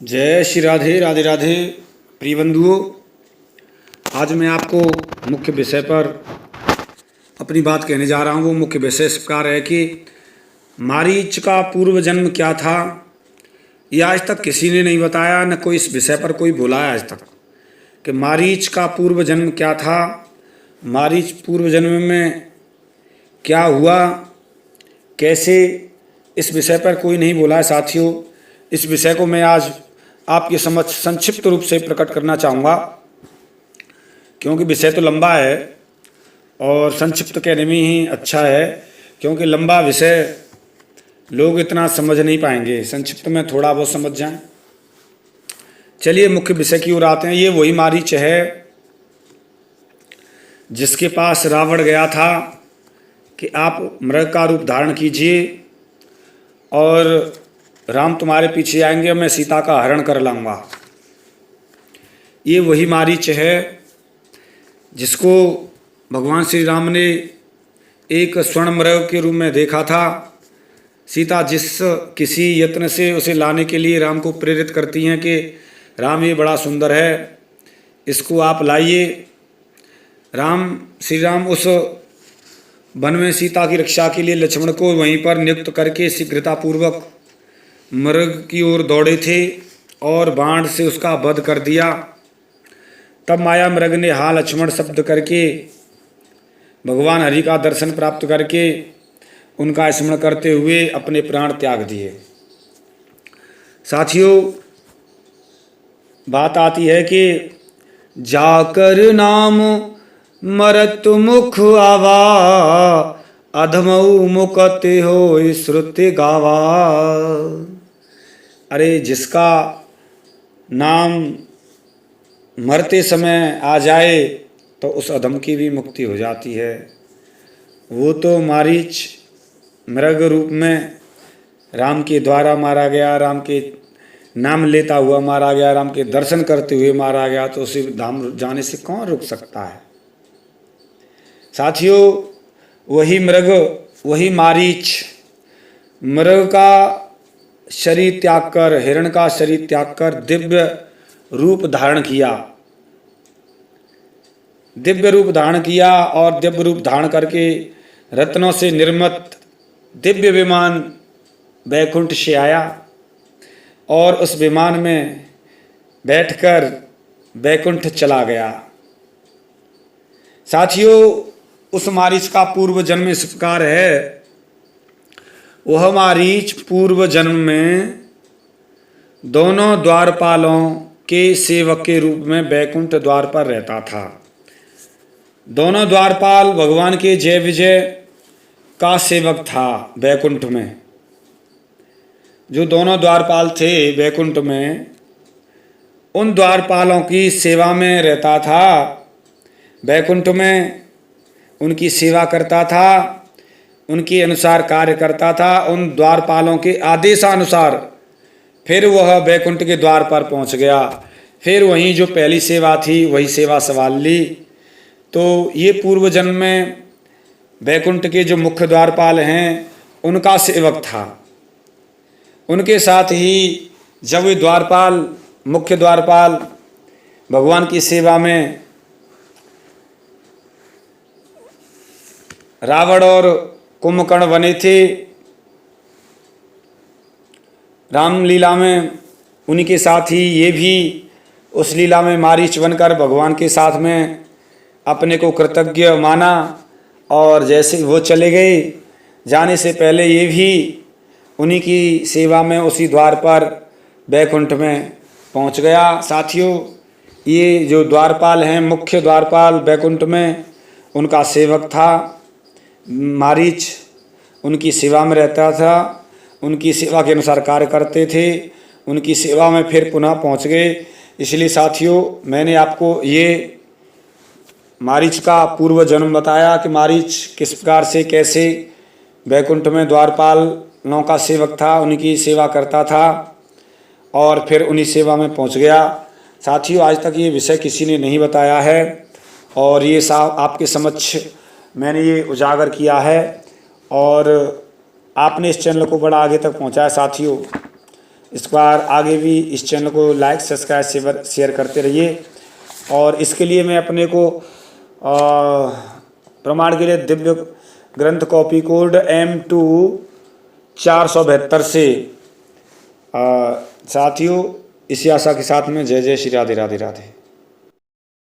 जय श्री राधे राधे राधे। प्रिय बंधुओं, आज मैं आपको मुख्य विषय पर अपनी बात कहने जा रहा हूँ। वो मुख्य विषय इस प्रकार है कि मारीच का पूर्व जन्म क्या था। ये आज तक किसी ने नहीं बताया, न कोई इस विषय पर कोई बोला है आज तक कि मारीच का पूर्व जन्म क्या था, मारीच पूर्व जन्म में क्या हुआ, कैसे, इस विषय पर कोई नहीं बोला है। साथियों, इस विषय को मैं आज आपके समक्ष संक्षिप्त रूप से प्रकट करना चाहूँगा, क्योंकि विषय तो लंबा है और संक्षिप्त कहने में ही अच्छा है, क्योंकि लंबा विषय लोग इतना समझ नहीं पाएंगे, संक्षिप्त में थोड़ा बहुत समझ जाएं। चलिए मुख्य विषय की ओर आते हैं। ये वही मारीच है जिसके पास रावण गया था कि आप मृग का रूप धारण कीजिए और राम तुम्हारे पीछे आएंगे, मैं सीता का हरण कर लाऊंगा। ये वही मारीच है जिसको भगवान श्री राम ने एक स्वर्ण मृग के रूप में देखा था। सीता जिस किसी यत्न से उसे लाने के लिए राम को प्रेरित करती हैं कि राम ये बड़ा सुंदर है, इसको आप लाइए। श्री राम उस वन में सीता की रक्षा के लिए लक्ष्मण को वहीं पर नियुक्त करके शीघ्रतापूर्वक मृग की ओर दौड़े थे और बाण से उसका वध कर दिया। तब माया मृग ने हा लक्ष्मण शब्द करके भगवान हरि का दर्शन प्राप्त करके उनका स्मरण करते हुए अपने प्राण त्याग दिए। साथियों, बात आती है कि जाकर नाम मरत मुख आवा, अधमऊ मुकते हो श्रुति गावा। अरे जिसका नाम मरते समय आ जाए तो उस अधम की भी मुक्ति हो जाती है। वो तो मारीच मृग रूप में राम के द्वारा मारा गया, राम के नाम लेता हुआ मारा गया, राम के दर्शन करते हुए मारा गया, तो उसे धाम जाने से कौन रुक सकता है। साथियों, वही मृग, वही मारीच मृग का शरीर त्याग कर, हिरण का शरीर त्याग कर दिव्य रूप धारण किया। दिव्य रूप धारण किया और दिव्य रूप धारण करके रत्नों से निर्मित दिव्य विमान वैकुंठ से आया और उस विमान में बैठकर वैकुंठ चला गया। साथियों, उस मारीच का पूर्व जन्म इस प्रकार है। वह मारीच पूर्व जन्म में दोनों द्वारपालों के सेवक के रूप में वैकुंठ द्वार पर रहता था। दोनों द्वारपाल भगवान के जय विजय का सेवक था। वैकुंठ में जो दोनों द्वारपाल थे वैकुंठ में, उन द्वारपालों की सेवा में रहता था। वैकुंठ में उनकी सेवा करता था, उनके अनुसार कार्य करता था। उन द्वारपालों के आदेशानुसार फिर वह वैकुंठ के द्वार पर पहुंच गया। फिर वहीं जो पहली सेवा थी वही सेवा संभाल ली। तो ये पूर्व जन्म में वैकुंठ के जो मुख्य द्वारपाल हैं उनका सेवक था। उनके साथ ही जब वे द्वारपाल, मुख्य द्वारपाल भगवान की सेवा में रावण और कुंभकर्ण बने थे रामलीला में, उन्हीं के साथ ही ये भी उस लीला में मारीच बनकर भगवान के साथ में अपने को कृतज्ञ माना। और जैसे वो चले गए, जाने से पहले ये भी उन्हीं की सेवा में उसी द्वार पर वैकुंठ में पहुंच गया। साथियों, ये जो द्वारपाल हैं, मुख्य द्वारपाल वैकुंठ में, उनका सेवक था मारीच। उनकी सेवा में रहता था, उनकी सेवा के अनुसार कार्य करते थे, उनकी सेवा में फिर पुनः पहुंच गए। इसलिए साथियों, मैंने आपको ये मारीच का पूर्व जन्म बताया कि मारीच किस प्रकार से, कैसे वैकुंठ में द्वारपालों का सेवक था, उनकी सेवा करता था और फिर उन्हीं सेवा में पहुंच गया। साथियों, आज तक ये विषय किसी ने नहीं बताया है और ये आपके समक्ष मैंने ये उजागर किया है और आपने इस चैनल को बड़ा आगे तक पहुंचाया। साथियों, इस बार आगे भी इस चैनल को लाइक सब्सक्राइब शेयर करते रहिए। और इसके लिए मैं अपने को प्रमाण के लिए दिव्य ग्रंथ कॉपी कोड M2 472 से साथियों इसी आशा के साथ में जय जय श्री राधे राधे राधे।